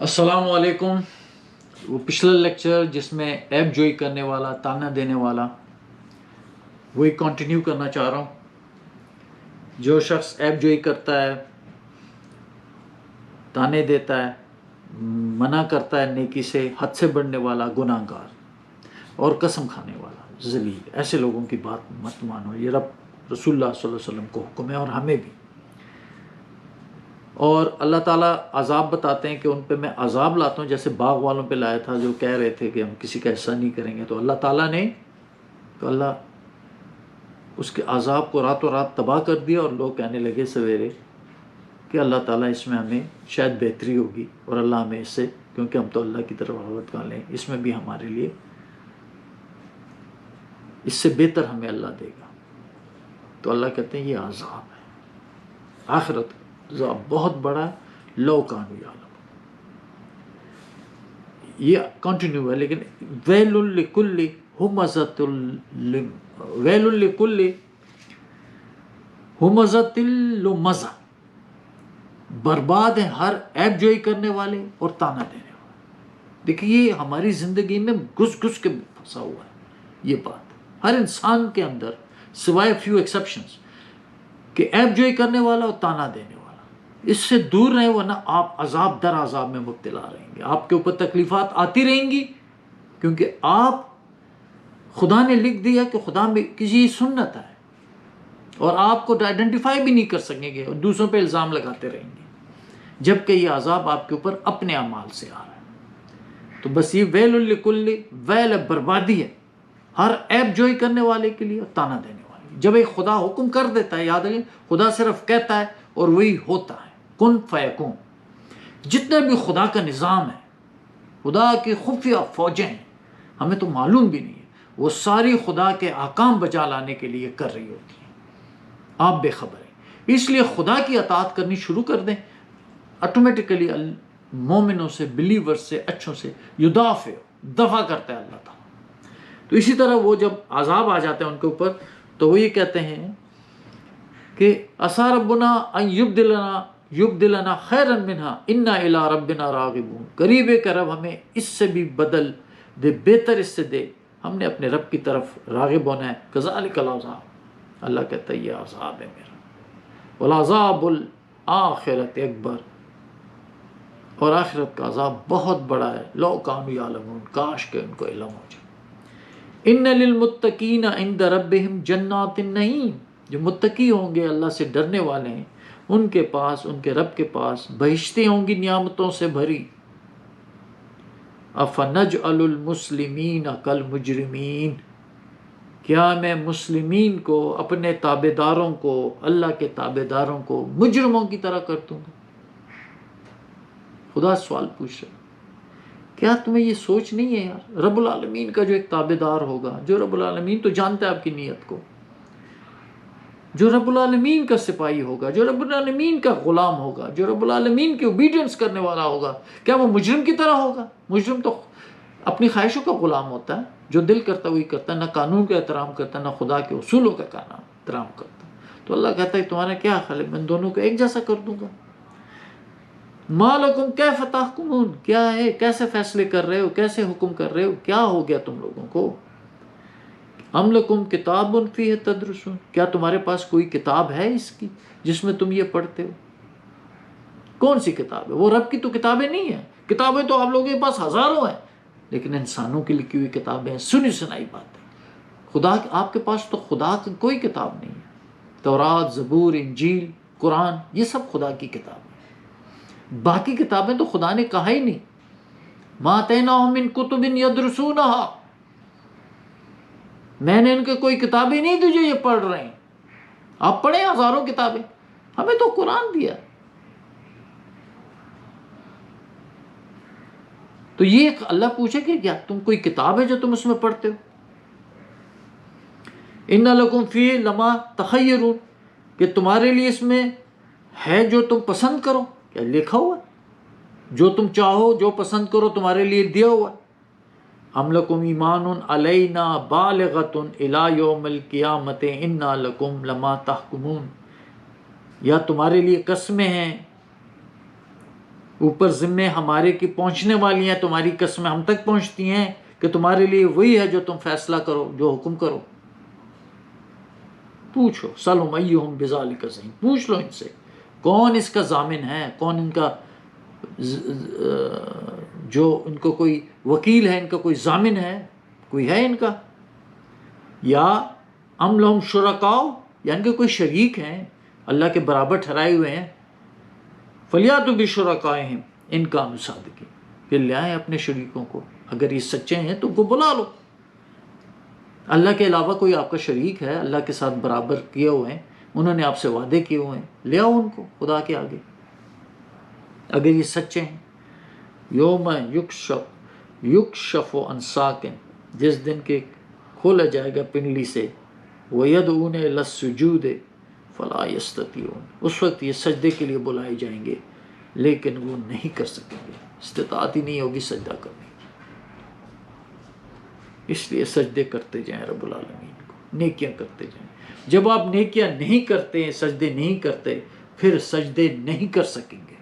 السلام علیکم. وہ پچھلا لیکچر جس میں ایب جوئی کرنے والا، تانا دینے والا، وہی کنٹینیو کرنا چاہ رہا ہوں. جو شخص ایب جوئی کرتا ہے، تانے دیتا ہے، منع کرتا ہے نیکی سے، حد سے بڑھنے والا، گناہ گار اور قسم کھانے والا، ذلیل، ایسے لوگوں کی بات مت مانو. یہ رسول اللہ صلی اللہ علیہ وسلم کو حکم ہے اور ہمیں بھی. اور اللہ تعالیٰ عذاب بتاتے ہیں کہ ان پہ میں عذاب لاتا ہوں، جیسے باغ والوں پہ لایا تھا جو کہہ رہے تھے کہ ہم کسی کا حصہ نہیں کریں گے. تو اللہ تعالیٰ نے اس کے عذاب کو راتوں رات تباہ کر دیا، اور لوگ کہنے لگے سویرے کہ اللہ تعالیٰ اس میں ہمیں شاید بہتری ہوگی، اور اللہ ہمیں اس سے، کیونکہ ہم تو اللہ کی طرف رغبت والے ہیں، اس میں بھی ہمارے لیے اس سے بہتر ہمیں اللہ دے گا. تو اللہ کہتے ہیں یہ عذاب ہے، آخرت عذاب بہت بڑا ہے. لو کانوا یعلمون، یہ کنٹینیو ہے. لیکن ویل لکل ہمزۃ لمزہ، برباد ہے ہر عیب جوئی کرنے والے اور تانا دینے والے. دیکھیے یہ ہماری زندگی میں گھس گھس کے پھنسا ہوا ہے یہ بات، ہر انسان کے اندر، سوائے فیو ایکسیپشنز، کہ عیب جوئی کرنے والا اور تانا دینے والا. اس سے دور رہیں، ورنہ آپ عذاب در عذاب میں مبتلا رہیں گے. آپ کے اوپر تکلیفات آتی رہیں گی، کیونکہ آپ، خدا نے لکھ دیا کہ خدا میں کسی سنت ہے، اور آپ کو آئیڈینٹیفائی بھی نہیں کر سکیں گے، اور دوسروں پہ الزام لگاتے رہیں گے، جبکہ یہ عذاب آپ کے اوپر اپنے اعمال سے آ رہا ہے. تو بس یہ ویل لکل، ویل بربادی ہے ہر عیب جوئی کرنے والے کے لیے اور تانا دینے والے. جب ایک خدا حکم کر دیتا ہے، یاد رکھیں خدا صرف کہتا ہے اور وہی ہوتا ہے، کن فیکون. جتنے بھی خدا کا نظام ہے، خدا کی خفیہ فوجیں ہیں، ہمیں تو معلوم بھی نہیں ہے، وہ ساری خدا کے احکام بجا لانے کے لیے کر رہی ہوتی ہیں، آپ بے خبر ہیں. اس لیے خدا کی اطاعت کرنی شروع کر دیں، آٹومیٹیکلی مومنوں سے، بلیور سے، اچھوں سے دفع کرتا ہے اللہ تعالیٰ. تو اسی طرح وہ جب عذاب آ جاتے ہیں ان کے اوپر، تو وہ یہ کہتے ہیں کہ عسیٰ ربنا ان یبدلنا خیرا منہا انا الی ربنا راغبون. قریب ہے کہ رب ہمیں اس سے بھی بدل دے، بہتر اس سے دے، ہم نے اپنے رب کی طرف راغب ہونا ہے. کذالک العذاب، اللہ کہتا ہے یہ عذاب ہے میرا. والعذاب الآخرۃ اکبر، اور آخرت کا عذاب بہت بڑا ہے. لو کانوا یعلمون، کاش کہ ان کو علم ہو جائے. ان للمتقین عند ربہم جنات النعیم، جو متقی ہوں گے، اللہ سے ڈرنے والے ہیں، ان کے پاس، ان کے رب کے پاس بہشتیں ہوں گی نعمتوں سے بھری. افنجعل المسلمین کالمجرمین، کیا میں مسلمین کو، اپنے تابع داروں کو، اللہ کے تابع داروں کو مجرموں کی طرح کر دوں گا؟ خدا سوال پوچھ رہا، کیا تمہیں یہ سوچ نہیں ہے یار؟ رب العالمین کا جو ایک تابع دار ہوگا، جو رب العالمین تو جانتا ہے آپ کی نیت کو، جو رب العالمین کا سپاہی ہوگا، جو رب العالمین کا غلام ہوگا، جو رب العالمین کی اوبیڈینس کرنے والا ہوگا، کیا وہ مجرم کی طرح ہوگا؟ مجرم تو اپنی خواہشوں کا غلام ہوتا ہے، جو دل کرتا وہی کرتا ہے، نہ قانون کا احترام کرتا، نہ خدا کے اصولوں کا احترام کرتا. تو اللہ کہتا ہے تمہارا کیا خیال ہے، میں دونوں کو ایک جیسا کر دوں گا. ما لکم کیف تحکمون، کیا ہے، کیسے فیصلے کر رہے ہو، کیسے حکم کر رہے ہو، کیا ہو گیا تم لوگوں کو؟ ام لکم کتاب فیہ تدرسون، کیا تمہارے پاس کوئی کتاب ہے اس کی جس میں تم یہ پڑھتے ہو؟ کون سی کتاب ہے؟ وہ رب کی تو کتابیں نہیں ہیں. کتابیں تو آپ لوگوں کے پاس ہزاروں ہیں، لیکن انسانوں کی لکھی ہوئی کتابیں ہیں، سنی سنائی باتیں. خدا، آپ کے پاس تو خدا کی کوئی کتاب نہیں ہے. تورات، زبور، انجیل، قرآن، یہ سب خدا کی کتابیں. باقی کتابیں تو خدا نے کہا ہی نہیں. ما آتیناہم من کتب یدرسونہا، میں نے ان کے کوئی کتابیں نہیں دی جو یہ پڑھ رہے ہیں. آپ پڑھیں ہزاروں کتابیں، ہمیں تو قرآن دیا. تو یہ اللہ پوچھے کہ کیا تم کوئی کتاب ہے جو تم اس میں پڑھتے ہو؟ ان لکم فیہ لما تخیرون، کہ تمہارے لیے اس میں ہے جو تم پسند کرو. کیا لکھا ہوا ہے؟ جو تم چاہو، جو پسند کرو، تمہارے لیے دیا ہوا ہے. ام لکم ایمان علینا بالغۃ الی یوم القیامۃ انا لکم لما تحکمون، یا تمہارے لیے قسمیں ہیں اوپر ذمے ہمارے کی پہنچنے والی ہیں، تمہاری قسمیں ہم تک پہنچتی ہیں کہ تمہارے لیے وہی ہے جو تم فیصلہ کرو، جو حکم کرو۔ پوچھو سلم ایہم بذالک زعیم، پوچھ لو ان سے کون اس کا ضامن ہے، کون ان کا جو ان کو کوئی وکیل ہے، ان کا کوئی ضامن ہے، کوئی ہے ان کا؟ یا ام لہم شرکاء، یا ان کے کوئی شریک ہیں اللہ کے برابر ٹھہرائے ہوئے ہیں؟ فلیاتوا بشرکائہم ان کانوا صادقین، پھر لے آئیں اپنے شریکوں کو، اگر یہ سچے ہیں تو ان کو بلا لو۔ اللہ کے علاوہ کوئی آپ کا شریک ہے، اللہ کے ساتھ برابر کیے ہوئے ہیں، انہوں نے آپ سے وعدے کیے ہوئے ہیں، لے آؤ ان کو خدا کے آگے اگر یہ سچے ہیں۔ یوم یکشف عن ساق، جس دن کے کھولا جائے گا پنڈلی سے، وَيَدْعُونَ إِلَى السُّجُودِ فَلَا يَسْتَطِيعُونَ، اس وقت یہ سجدے کے لیے بلائے جائیں گے لیکن وہ نہیں کر سکیں گے، استطاعت ہی نہیں ہوگی سجدہ کرنے۔ اس لیے سجدے کرتے جائیں رب العالمین کو، نیکیاں کرتے جائیں۔ جب آپ نیکیاں نہیں کرتے ہیں، سجدے نہیں کرتے، پھر سجدے نہیں کر سکیں گے۔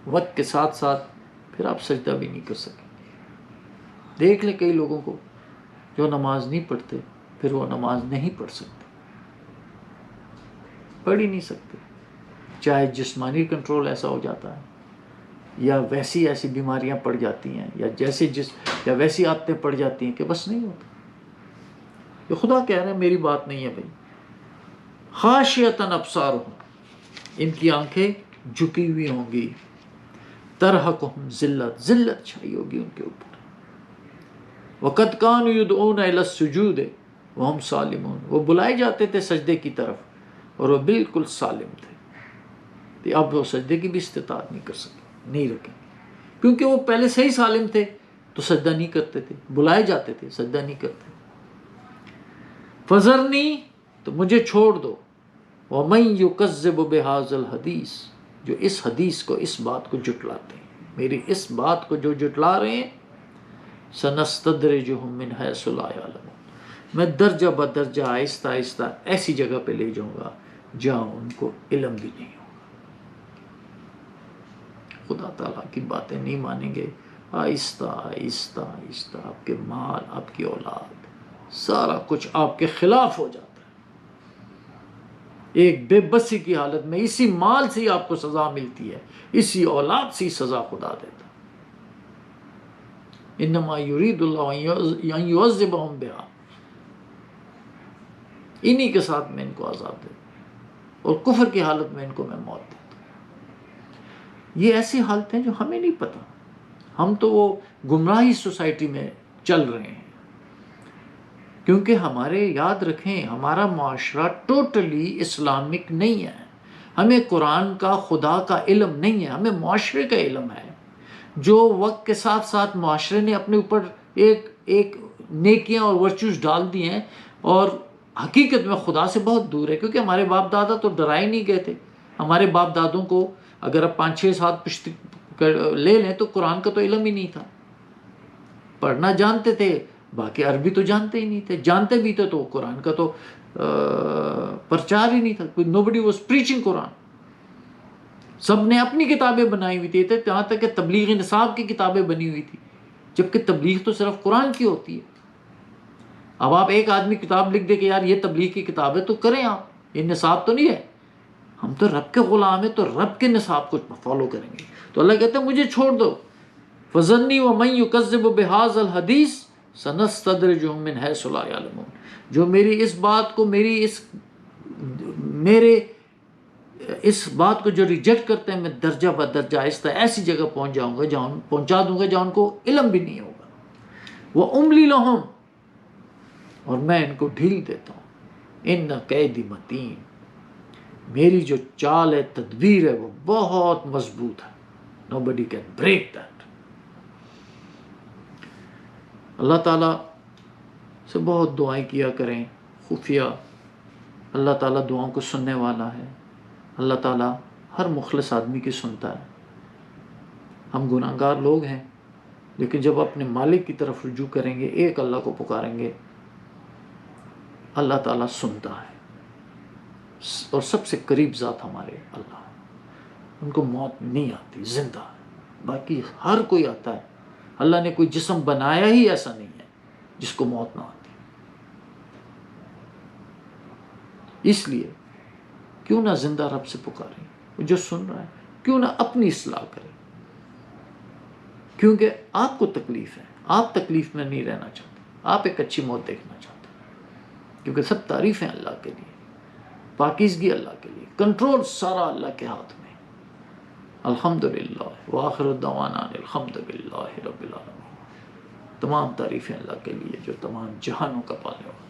وقت کے ساتھ ساتھ پھر آپ سجدہ بھی نہیں کر سکیں گے۔ دیکھ لیں کئی لوگوں کو جو نماز نہیں پڑھتے، پھر وہ نماز نہیں پڑھ سکتے، پڑھ ہی نہیں سکتے، چاہے جسمانی کنٹرول ایسا ہو جاتا ہے، یا ویسی ایسی بیماریاں پڑ جاتی ہیں، یا ویسی عادتیں پڑ جاتی ہیں کہ بس نہیں ہوتا۔ یہ خدا کہہ رہے ہیں میری بات نہیں ہے بھائی، خاشعۃ ابصارہم، ان کی آنکھیں جھکی ہوئی ہوں گی، ترہقہم ذلت، ذلت چھائی ہوگی ان کے اوپر۔ وَقَدْ كَانُوا يُدْعُونَ إِلَى السُّجُودِ وَهُمْ سَالِمُونَ، وہ بلائے جاتے تھے سجدے کی طرف اور وہ بالکل سالم تھے۔ تو اب وہ سجدے کی بھی استطاعت نہیں کر سکے، نہیں رکھیں گے، کیونکہ وہ پہلے سے ہی سالم تھے تو سجدہ نہیں کرتے تھے، بلائے جاتے تھے سجدہ نہیں کرتے۔ فَذَرْنِي، تو مجھے چھوڑ دو، وَمَن يُكَذِّبُ بِهَذَا الْحَدِيثِ، جو اس حدیث کو، اس بات کو جھٹلاتے ہیں، میری اس بات کو جو جھٹلا رہے ہیں، سَنَسْتَدْرِجُهُم مِّنْ حَيْثُ لَا يَعْلَمُونَ، میں درجہ بدرجہ آہستہ آہستہ ایسی جگہ پہ لے جاؤں گا جہاں ان کو علم بھی نہیں ہوگا۔ خدا تعالیٰ کی باتیں نہیں مانیں گے، آہستہ آہستہ آہستہ آپ کے مال، آپ کی اولاد، سارا کچھ آپ کے خلاف ہو جاتا ہے۔ ایک بے بسی کی حالت میں اسی مال سے ہی آپ کو سزا ملتی ہے، اسی اولاد سے ہی سزا خدا دیتا ہے۔ انما یرید اللہ ان یعذبہم بہا، انہی کے ساتھ میں ان کو عذاب دیتا ہوں، اور کفر کی حالت میں ان کو میں موت دیتا ہوں۔ یہ ایسی حالتیں جو ہمیں نہیں پتہ، ہم تو وہ گمراہی سوسائٹی میں چل رہے ہیں، کیونکہ ہمارے، یاد رکھیں، ہمارا معاشرہ ٹوٹلی اسلامک نہیں ہے، ہمیں قرآن کا، خدا کا علم نہیں ہے، ہمیں معاشرے کا علم ہے، جو وقت کے ساتھ ساتھ معاشرے نے اپنے اوپر ایک نیکیاں اور ورچوز ڈال دی ہیں، اور حقیقت میں خدا سے بہت دور ہے، کیونکہ ہمارے باپ دادا تو ڈرائے نہیں گئے تھے۔ ہمارے باپ دادوں کو اگر اب 5-6 ساتھ پشت لے لیں تو قرآن کا تو علم ہی نہیں تھا، پڑھنا جانتے تھے، باقی عربی تو جانتے ہی نہیں تھے، جانتے بھی تھے تو قرآن کا تو پرچار ہی نہیں تھا، کوئی nobody was preaching قرآن۔ سب نے اپنی کتابیں بنائی ہوئی تھی، یہاں تک کہ تبلیغ نصاب کی کتابیں بنی ہوئی تھی، جبکہ تبلیغ تو صرف قرآن کی ہوتی ہے۔ اب آپ ایک آدمی کتاب لکھ دے کہ یار یہ تبلیغ کی کتاب ہے تو کریں آپ، یہ نصاب تو نہیں ہے، ہم تو رب کے غلام ہیں تو رب کے نصاب کو فالو کریں گے۔ تو اللہ کہتے ہیں مجھے چھوڑ دو، فَذَرْنِي وَمَن يُكَذِّبُ بِهَذَا الْحَدِيثِ سَنَسْتَدْرِجُهُم مِّنْ حَيْثُ لَا يَعْلَمُونَ، جو میری اس بات کو، میرے اس بات کو جو ریجیکٹ کرتے ہیں، میں درجہ بدرجہ آہستہ ایسی جگہ پہنچا دوں گا جہاں ان کو علم بھی نہیں ہوگا۔ وَأُمْلِي لَهُمْ، اور میں ان کو ڈھیل دیتا ہوں، اِنَّ کَیدِی مَتِین، میری جو چال ہے، تدبیر ہے، وہ بہت مضبوط ہے، nobody can break that۔ اللہ تعالیٰ سے بہت دعائیں کیا کریں خفیہ، اللہ تعالیٰ دعاؤں کو سننے والا ہے، اللہ تعالیٰ ہر مخلص آدمی کی سنتا ہے۔ ہم گناہ گار لوگ ہیں، لیکن جب اپنے مالک کی طرف رجوع کریں گے، ایک اللہ کو پکاریں گے، اللہ تعالیٰ سنتا ہے، اور سب سے قریب ذات ہمارے اللہ۔ ان کو موت نہیں آتی، زندہ ہے۔ باقی ہر کوئی آتا ہے، اللہ نے کوئی جسم بنایا ہی ایسا نہیں ہے جس کو موت نہ آتی۔ اس لیے کیوں نہ زندہ رب سے پکاریں، جو سن رہا ہے کیوں نہ اپنی اصلاح کرے، کیونکہ آپ کو تکلیف ہے، آپ تکلیف میں نہیں رہنا چاہتے، آپ ایک اچھی موت دیکھنا چاہتے ہیں، کیونکہ سب تعریفیں اللہ کے لیے، پاکیزگی اللہ کے لیے، کنٹرول سارا اللہ کے ہاتھ میں۔ الحمدللہ وآخر دعوانا الحمدللہ رب العالمین۔ تمام تعریفیں اللہ کے لیے جو تمام جہانوں کا پالنے والا۔